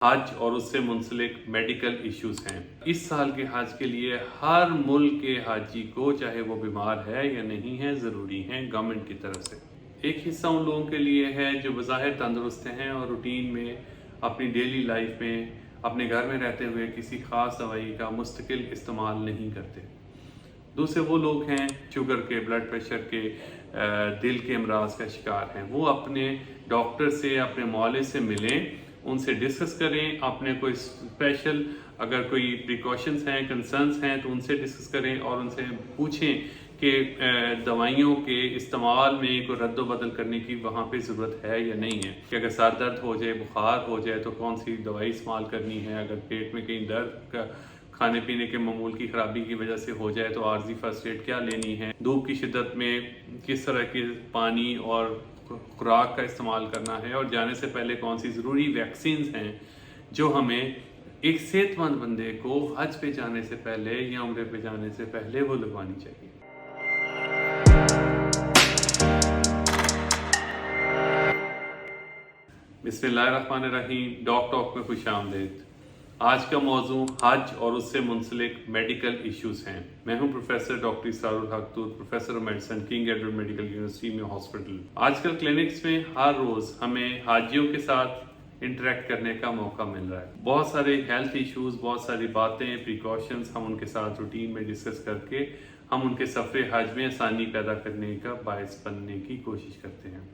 हज और उससे मुंसलिक मेडिकल इश्यूज हैं। इस साल के हज के लिए हर मुल्क के हाजी को, चाहे वो बीमार है या नहीं है, ज़रूरी हैं गवर्नमेंट की तरफ से। एक हिस्सा उन लोगों के लिए है जो बज़ाहिर तंदुरुस्त हैं और रूटीन में अपनी डेली लाइफ में अपने घर में रहते हुए किसी ख़ास दवाई का मुस्तकिल इस्तेमाल नहीं करते। दूसरे वो लोग हैं शुगर के, ब्लड प्रेशर के, दिल के अमराज का शिकार हैं। वो अपने डॉक्टर से, अपने मौलिद से मिलें, उनसे डिस्कस करें, अपने कोई स्पेशल अगर कोई प्रिकॉशंस हैं, कंसर्न्स हैं तो उनसे डिस्कस करें और उनसे पूछें कि दवाइयों के इस्तेमाल में कोई रद्द बदल करने की वहाँ पे ज़रूरत है या नहीं है। कि अगर सर दर्द हो जाए, बुखार हो जाए तो कौन सी दवाई इस्तेमाल करनी है। अगर पेट में कहीं दर्द का खाने पीने के मामूल की ख़राबी की वजह से हो जाए तो आर्जी फर्स्ट एड क्या लेनी है। धूप की शिद्दत में किस तरह के पानी और खुराक का इस्तेमाल करना है, और जाने से पहले कौन सी ज़रूरी वैक्सीन्स हैं जो हमें एक सेहतमंद बंदे को हज पे जाने से पहले या उम्रे पे जाने से पहले वो लगवानी चाहिए। बिस्मिल्लाहिर्रहमानिर्रहीम। डॉक टॉक में खुशामदीद। आज का मौजू हज और उससे मुंसलिक मेडिकल इश्यूज हैं। मैं हूं प्रोफेसर डॉक्टर इसरारुल हक तूत, professor of medicine, king Edward medical university में हॉस्पिटल। आजकल क्लिनिक्स में हर रोज हमें हाजियों के साथ इंटरेक्ट करने का मौका मिल रहा है। बहुत सारे हेल्थ इश्यूज, बहुत सारी बातें, प्रिकॉशंस हम उनके साथ रूटीन में डिस्कस करके हम उनके सफ़र हज में आसानी पैदा करने का बायस बनने की कोशिश करते हैं।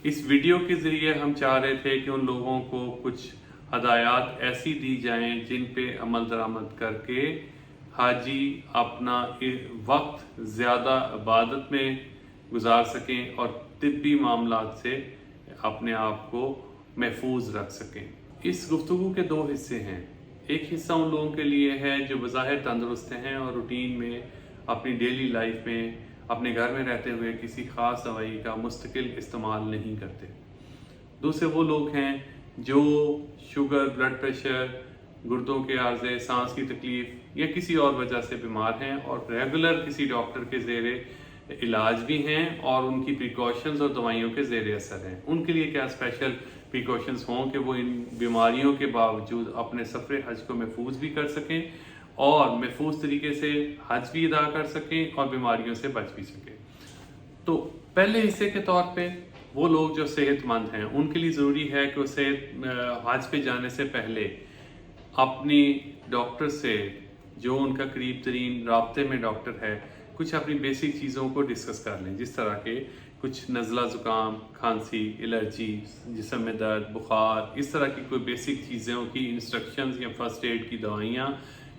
इस वीडियो के ज़रिए हम चाह रहे थे कि उन लोगों को कुछ हदायत ऐसी दी जाएं जिन पे अमल दरामद करके हाजी अपना वक्त ज़्यादा इबादत में गुजार सकें और तिब्बी मामलात से अपने आप को महफूज रख सकें। इस गुफ्तगू के दो हिस्से हैं। एक हिस्सा उन लोगों के लिए है जो बज़ाहिर तंदुरुस्त हैं और रूटीन में अपनी डेली लाइफ में अपने घर में रहते हुए किसी ख़ास दवाई का मुस्तकिल इस्तेमाल नहीं करते। दूसरे वो लोग हैं जो शुगर, ब्लड प्रेशर, गुर्दों के आर्जे, सांस की तकलीफ़ या किसी और वजह से बीमार हैं और रेगुलर किसी डॉक्टर के ज़ेरे इलाज भी हैं और उनकी प्रिकॉशंस और दवाइयों के ज़ेरे असर हैं। उनके लिए क्या स्पेशल प्रिकॉशंस हों कि वो इन बीमारियों के बावजूद अपने सफ़र हज को महफूज भी कर सकें और महफूज तरीके से हज भी अदा कर सकें और बीमारियों से बच भी सकें। तो पहले हिस्से के तौर पे वो लोग जो सेहतमंद हैं उनके लिए ज़रूरी है कि वो हज पे जाने से पहले अपनी डॉक्टर से, जो उनका करीब तरीन राब्ते में डॉक्टर है, कुछ अपनी बेसिक चीज़ों को डिस्कस कर लें, जिस तरह के कुछ नज़ला ज़ुकाम, खांसी, एलर्जी, जिस्म में दर्द, बुखार, इस तरह की कोई बेसिक चीज़ों की इंस्ट्रक्शंस या फर्स्ट एड की दवाइयाँ,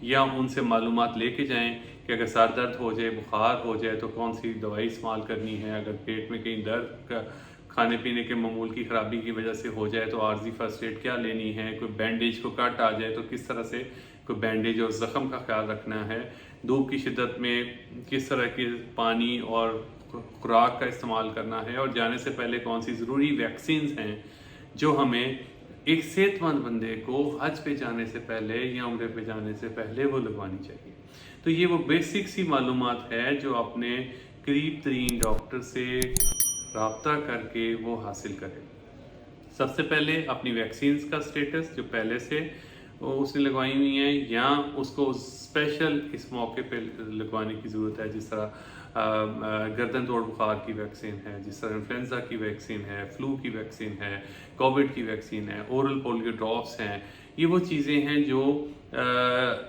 या उनसे मालूमात लेके जाएं कि अगर सर दर्द हो जाए, बुखार हो जाए तो कौन सी दवाई इस्तेमाल करनी है। अगर पेट में कहीं दर्द का खाने पीने के मामूल की ख़राबी की वजह से हो जाए तो आर्जी फर्स्ट एड क्या लेनी है। कोई बैंडेज को कट आ जाए तो किस तरह से कोई बैंडेज और ज़ख़म का ख्याल रखना है। धूप की शिद्दत में किस तरह के पानी और खुराक का इस्तेमाल करना है, और जाने से पहले कौन सी ज़रूरी वैक्सीन्स हैं जो हमें एक सेहतमंद बंदे को हज पे जाने से पहले या उम्रे पे जाने से पहले वो लगवानी चाहिए। तो ये वो बेसिक सी मालूमात है जो अपने करीब तरीन डॉक्टर से राब्ता करके वो हासिल करें। सबसे पहले अपनी वैक्सीन्स का स्टेटस जो पहले से उसने लगवाई हुई हैं या उसको स्पेशल इस मौके पे लगवाने की ज़रूरत है, जिस तरह गर्दन तोड़ बुखार की वैक्सीन है, जिस तरह इन्फ्लुएंजा की वैक्सीन है, फ्लू की वैक्सीन है, कोविड की वैक्सीन है, ओरल पोलियो ड्रॉप्स हैं। ये वो चीज़ें हैं जो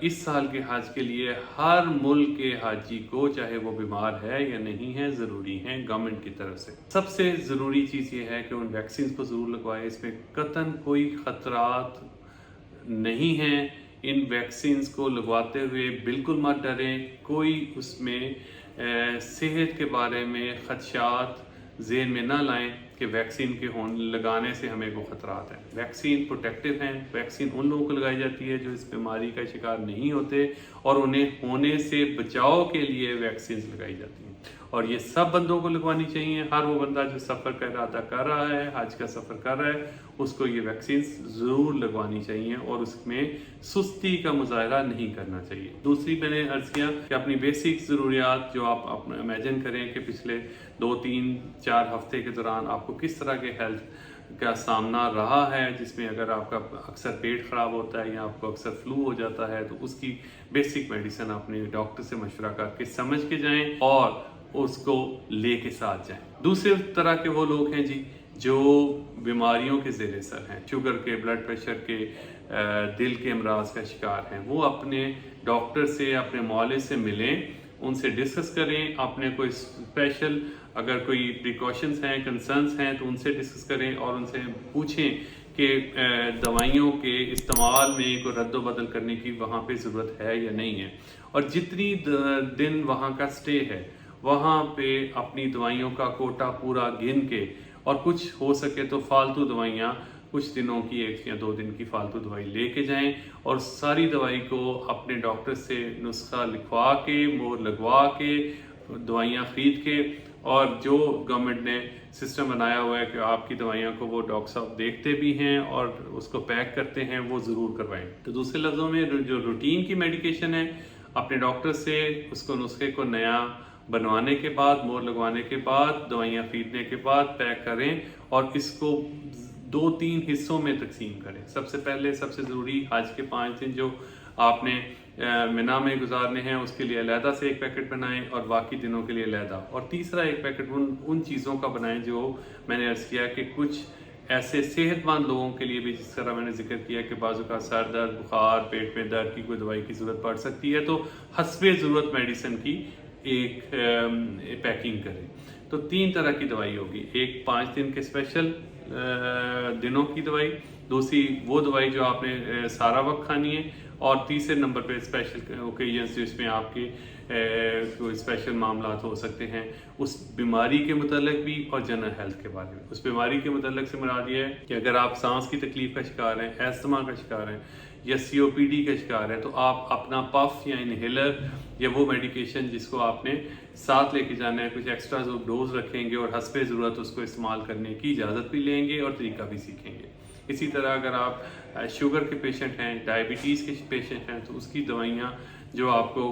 इस साल के हज के लिए हर मुल्क के हाजी को, चाहे वो बीमार है या नहीं है, ज़रूरी हैं गवर्नमेंट की तरफ से। सबसे ज़रूरी चीज़ ये है कि उन वैक्सीन को ज़रूर लगवाएं। इसमें कतन कोई ख़तरात नहीं हैं। इन वैक्सीन्स को लगवाते हुए बिल्कुल मत डरें। कोई उसमें सेहत के बारे में खदशात ज़हन में ना लाएं कि वैक्सीन के लगाने से हमें को ख़तरात हैं। वैक्सीन प्रोटेक्टिव हैं। वैक्सीन उन लोगों को लगाई जाती है जो इस बीमारी का शिकार नहीं होते, और उन्हें होने से बचाव के लिए वैक्सीन लगाई जाती हैं। और ये सब बंदों को लगवानी चाहिए। हर वो बंदा जो सफ़र का इरादा कर रहा है, हज का सफ़र कर रहा है, उसको ये वैक्सीन ज़रूर लगवानी चाहिए और उसमें सुस्ती का मुजाहरा नहीं करना चाहिए। दूसरी मैंने अर्ज़ किया कि अपनी बेसिक ज़रूरियात जो आप इमेजिन करें कि पिछले 2, 3, 4 हफ्ते के दौरान आपको किस तरह के हेल्थ کا سامنا رہا ہے، جس میں اگر آپ کا اکثر پیٹ خراب ہوتا ہے یا آپ کو اکثر فلو ہو جاتا ہے، تو اس کی بیسک میڈیسن اپنے ڈاکٹر سے مشورہ کر کے سمجھ کے جائیں اور اس کو لے کے ساتھ جائیں۔ دوسرے طرح کے وہ لوگ ہیں جی جو بیماریوں کے زیر اثر ہیں، شوگر کے، بلڈ پریشر کے، دل کے امراض کا شکار ہیں، وہ اپنے ڈاکٹر سے، اپنے معالج سے ملیں، ان سے ڈسکس کریں، اپنے کوئی اسپیشل اگر کوئی پریکاشنز ہیں، کنسرنز ہیں تو ان سے ڈسکس کریں اور ان سے پوچھیں کہ دوائیوں کے استعمال میں کوئی رد و بدل کرنے کی وہاں پہ ضرورت ہے یا نہیں ہے، اور جتنی دن وہاں کا سٹے ہے وہاں پہ اپنی دوائیوں کا کوٹا پورا گن کے، اور کچھ ہو سکے تو فالتو دوائیاں کچھ دنوں کی 1 یا 2 دن کی فالتو دوائی لے کے جائیں، اور ساری دوائی کو اپنے ڈاکٹر سے نسخہ لکھوا کے، مور لگوا کے، دوائیاں خرید کے، اور جو گورنمنٹ نے سسٹم بنایا ہوا ہے کہ آپ کی دوائیوں کو وہ ڈاکٹر صاحب دیکھتے بھی ہیں اور اس کو پیک کرتے ہیں، وہ ضرور کروائیں۔ تو دوسرے لفظوں میں جو روٹین کی میڈیکیشن ہے، اپنے ڈاکٹر سے اس کو نسخے کو نیا بنوانے کے بعد، مور لگوانے کے بعد، دوائیاں خریدنے کے بعد پیک کریں اور اس کو 2-3 حصوں میں تقسیم کریں۔ سب سے پہلے سب سے ضروری حج کے 5 دن جو آپ نے منا میں گزارنے ہیں، اس کے لیے علیحدہ سے 1 پیکٹ بنائیں اور باقی دنوں کے لیے علیحدہ، اور تیسرا 1 پیکٹ ان چیزوں کا بنائیں جو میں نے عرض کیا کہ کچھ ایسے صحت مند لوگوں کے لیے بھی، جس طرح میں نے ذکر کیا کہ بعض اوقات سر درد، بخار، پیٹ میں درد کی کوئی دوائی کی ضرورت پڑ سکتی ہے، تو حسب ضرورت میڈیسن کی ایک پیکنگ کریں۔ تو 3 طرح کی دوائی ہوگی، ایک 5 دن کے اسپیشل دنوں کی دوائی، دوسری وہ دوائی جو آپ نے سارا وقت کھانی ہے، اور تیسرے نمبر پہ اسپیشل اوکیجنز جس میں آپ کے کوئی اسپیشل معاملات ہو سکتے ہیں، اس بیماری کے متعلق بھی اور جنرل ہیلتھ کے بارے میں۔ اس بیماری کے متعلق سے مراد یہ ہے کہ اگر آپ سانس کی تکلیف کا شکار ہیں، ایستھما کا شکار ہیں یا COPD کا شکار ہے، تو آپ اپنا پف یا انہیلر یا وہ میڈیکیشن جس کو آپ نے ساتھ لے کے جانا ہے، کچھ ایکسٹرا ڈوز رکھیں گے اور حسب ضرورت اس کو استعمال کرنے کی اجازت بھی لیں گے اور طریقہ بھی سیکھیں گے۔ اسی طرح اگر آپ شوگر کے پیشنٹ ہیں، ڈائبٹیز کے پیشنٹ ہیں، تو اس کی دوائیاں جو آپ کو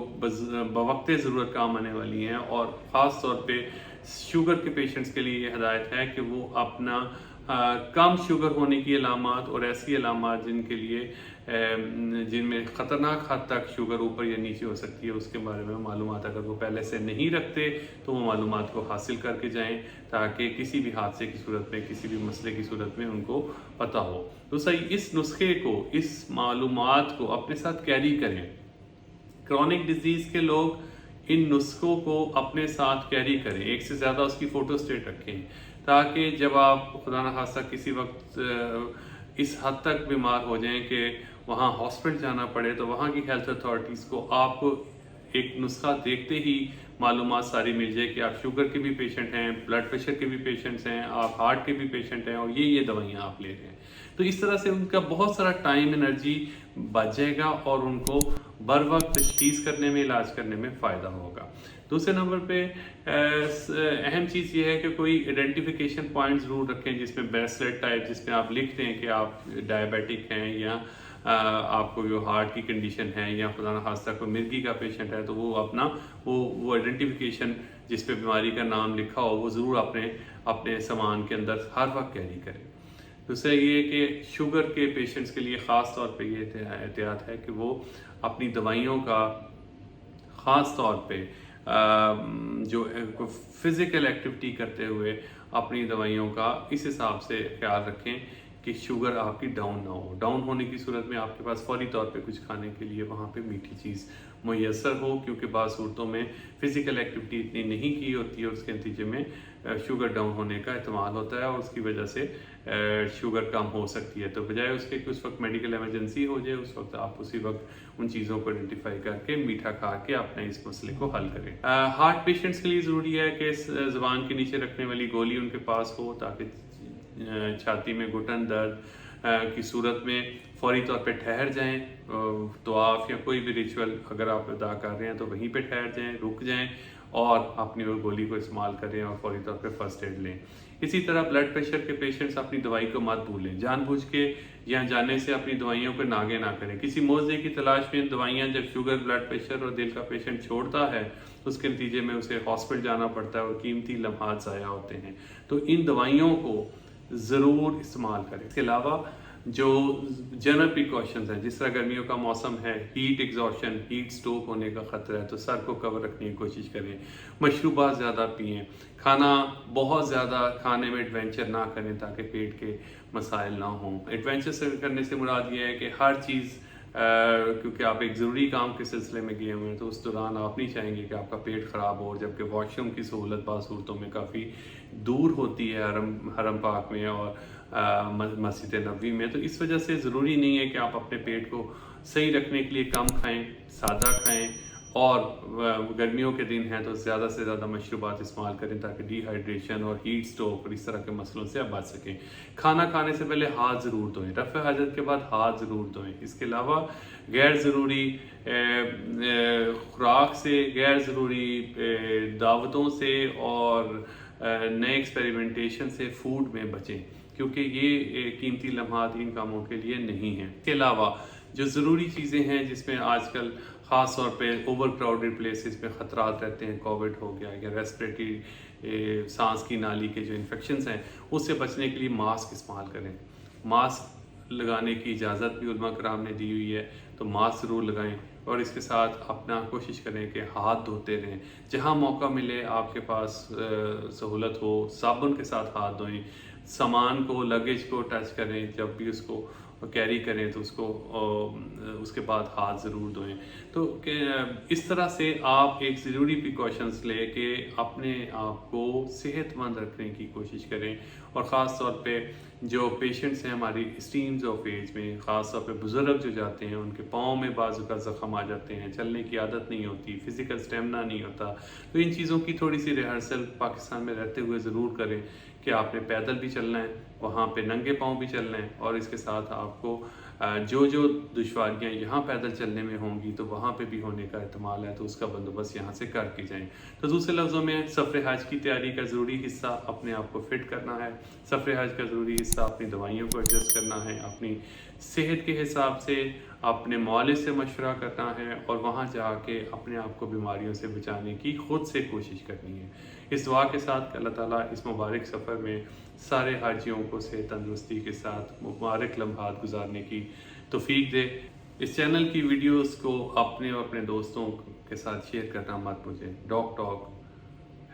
بوقت ضرورت کام آنے والی ہیں، اور خاص طور پہ شوگر کے پیشنٹس کے لیے یہ ہدایت ہے کہ وہ اپنا کم شوگر ہونے کی علامات اور ایسی علامات جن میں خطرناک حد تک شوگر اوپر یا نیچے ہو سکتی ہے، اس کے بارے میں معلومات اگر وہ پہلے سے نہیں رکھتے تو وہ معلومات کو حاصل کر کے جائیں، تاکہ کسی بھی حادثے کی صورت میں، کسی بھی مسئلے کی صورت میں ان کو پتہ ہو۔ تو صحیح اس نسخے کو، اس معلومات کو اپنے ساتھ کیری کریں۔ کرونک ڈیزیز کے لوگ ان نسخوں کو اپنے ساتھ کیری کریں، 1 سے زیادہ اس کی فوٹو اسٹیٹ رکھیں، تاکہ جب آپ خدا نخواستہ کسی وقت اس حد تک بیمار ہو جائیں کہ وہاں ہاسپٹل جانا پڑے، تو وہاں کی ہیلتھ اتھارٹیز کو آپ کو ایک نسخہ دیکھتے ہی معلومات ساری مل جائے کہ آپ شوگر کے بھی پیشنٹ ہیں، بلڈ پریشر کے بھی پیشنٹس ہیں، آپ ہارٹ کے بھی پیشنٹ ہیں، اور یہ دوائیاں آپ لے رہے ہیں۔ تو اس طرح سے ان کا بہت سارا ٹائم انرجی بچ جائے گا اور ان کو بر وقت تشخیص کرنے میں، علاج کرنے میں فائدہ ہوگا۔ دوسرے نمبر پہ اہم چیز یہ ہے کہ کوئی آئیڈینٹیفیکیشن پوائنٹ ضرور رکھیں، جس میں بریسلیٹ ٹائپ، جس میں آپ لکھ دیں کہ آپ ڈائبیٹک ہیں یا آپ کو جو ہارٹ کی کنڈیشن ہے، یا خدا نخواستہ کوئی مرگی کا پیشنٹ ہے، تو وہ اپنا وہ آئیڈینٹیفیکیشن جس پہ بیماری کا نام لکھا ہو، وہ ضرور اپنے سامان کے اندر ہر وقت کیری کریں۔ دوسرا یہ کہ شوگر کے پیشنٹس کے لیے خاص طور پہ یہ احتیاط ہے کہ وہ اپنی دوائیوں کا خاص طور پہ جو فزیکل ایکٹیویٹی کرتے ہوئے اپنی دوائیوں کا اس حساب سے خیال رکھیں کہ شوگر آپ کی ڈاؤن نہ ہو۔ ڈاؤن ہونے کی صورت میں آپ کے پاس فوری طور پہ کچھ کھانے کے لیے وہاں پہ میٹھی چیز میسر ہو، کیونکہ بعض صورتوں میں فزیکل ایکٹیویٹی اتنی نہیں کی ہوتی ہے، اس کے نتیجے میں شوگر ڈاؤن ہونے کا احتمال ہوتا ہے اور اس کی وجہ سے شوگر کم ہو سکتی ہے۔ تو بجائے اس کے کہ اس وقت میڈیکل ایمرجنسی ہو جائے، اس وقت آپ اسی وقت ان چیزوں کو آئیڈینٹیفائی کر کے میٹھا کھا کے اپنے اس مسئلے کو حل کریں۔ ہارٹ پیشنٹس کے لیے ضروری ہے کہ زبان کے نیچے رکھنے والی گولی ان کے پاس ہو، تاکہ چھاتی میں گھٹن درد کی صورت میں فوری طور پہ ٹھہر جائیں، طواف یا کوئی بھی ریچول اگر آپ ادا کر رہے ہیں تو وہیں پہ ٹھہر جائیں، رک جائیں اور اپنی وہ گولی کو استعمال کریں اور فوری طور پہ فرسٹ ایڈ لیں۔ اسی طرح بلڈ پریشر کے پیشنٹس اپنی دوائی کو مت بھولیں، جان بوجھ کے یہاں جانے سے اپنی دوائیوں کو ناگے نہ کریں۔ کسی موضوع کی تلاش میں دوائیاں جب شوگر، بلڈ پریشر اور دل کا پیشنٹ چھوڑتا ہے تو اس کے نتیجے میں اسے ہاسپٹل جانا پڑتا ہے اور قیمتی لمحات ضائع ہوتے ہیں۔ تو ان دوائیوں کو ज़रूर इस्तेमाल करें। इसके अलावा जो जनरल प्रिकॉशंस हैं, जिस तरह गर्मियों का मौसम है, हीट एग्जॉशन, हीट स्ट्रोक होने का ख़तरा है, तो सर को कवर रखने की कोशिश करें। मशरूबात ज़्यादा पिएँ, खाना बहुत ज़्यादा खाने में एडवेंचर ना करें ताकि पेट के मसाइल ना हों। एडवेंचर से करने से मुराद ये है कि हर चीज़ क्योंकि आप एक ज़रूरी काम के सिलसिले में गए हुए हैं, तो उस दौरान आप नहीं चाहेंगे कि आपका पेट ख़राब हो, जबकि वॉशरूम की सहूलत बाद सूरतों में काफ़ी दूर होती है हरम पाक में और मस्जिद नबवी में। तो इस वजह से ज़रूरी नहीं है कि आप अपने पेट को सही रखने के लिए कम खाएं, सादा खाएं, और गर्मियों के दिन हैं तो ज़्यादा से ज़्यादा मशरूबात इस्तेमाल करें ताकि डिहाइड्रेशन और हीट स्ट्रोक और इस तरह के मसलों से आप बच सकें। खाना खाने से पहले हाथ ज़रूर धोएं, रफ़े हाजत के बाद हाथ ज़रूर धोएं। इसके अलावा गैर ज़रूरी खुराक से, गैर ज़रूरी दावतों से और नए एक्सपेरिमेंटेशन से फूड में बचें, क्योंकि ये कीमती लम्हात इन कामों के लिए नहीं हैं। इसके अलावा जो ज़रूरी चीज़ें हैं जिसमें आजकल ख़ास तौर पे ओवर क्राउडेड प्लेसेस में ख़तरात रहते हैं, कोविड हो गया या रेस्पिरेटरी सांस की नाली के जो इन्फेक्शंस हैं, उससे बचने के लिए मास्क इस्तेमाल करें। मास्क लगाने की इजाज़त भी उलमा कराम ने दी हुई है, तो मास्क ज़रूर लगाएं और इसके साथ अपना कोशिश करें कि हाथ धोते रहें। जहाँ मौका मिले आपके पास सहूलत हो, साबुन के साथ हाथ धोएं। सामान को, लगेज को टच करें, जब भी उसको कैरी करें तो उसको उसके बाद हाथ ज़रूर धोएं। तो इस तरह से आप एक ज़रूरी प्रिकॉशंस ले के अपने आप को सेहतमंद रखने की कोशिश करें। और ख़ास तौर पे जो पेशेंट्स हैं हमारी स्टीम्स ऑफ एज में, ख़ास तौर पे बुज़ुर्ग जो जाते हैं, उनके पाँव में बाजू का ज़ख़म आ जाते हैं, चलने की आदत नहीं होती, फ़िज़िकल स्टेमिना नहीं होता, तो इन चीज़ों की थोड़ी सी रिहर्सल पाकिस्तान में रहते हुए ज़रूर करें कि आपने पैदल भी चलना है, वहाँ पे नंगे पाँव भी चलना है, और इसके साथ आपको जो जो दुश्वारियाँ यहाँ पैदल चलने में होंगी तो वहाँ पे भी होने का एहतमाल है, तो उसका बंदोबस्त यहाँ से करके जाएं। तो दूसरे लफ्ज़ों में सफ़र हज की तैयारी का ज़रूरी हिस्सा अपने आप को फिट करना है, सफ़र हज का ज़रूरी हिस्सा अपनी दवाइयों को एडजस्ट करना है, अपनी सेहत के हिसाब से अपने मौलिद से मशवरा करना है, और वहाँ जाके अपने आप को बीमारियों से बचाने की ख़ुद से कोशिश करनी है। इस दुआ के साथ कि अल्लाह ताला इस मुबारक सफ़र में सारे हाजियों को सेहत तंदुरुस्ती के साथ मुबारक लम्हात गुजारने की तौफीक दे। इस चैनल की वीडियोस को अपने और अपने दोस्तों के साथ शेयर करना मत भूलें। Doc talk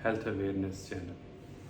health awareness channel.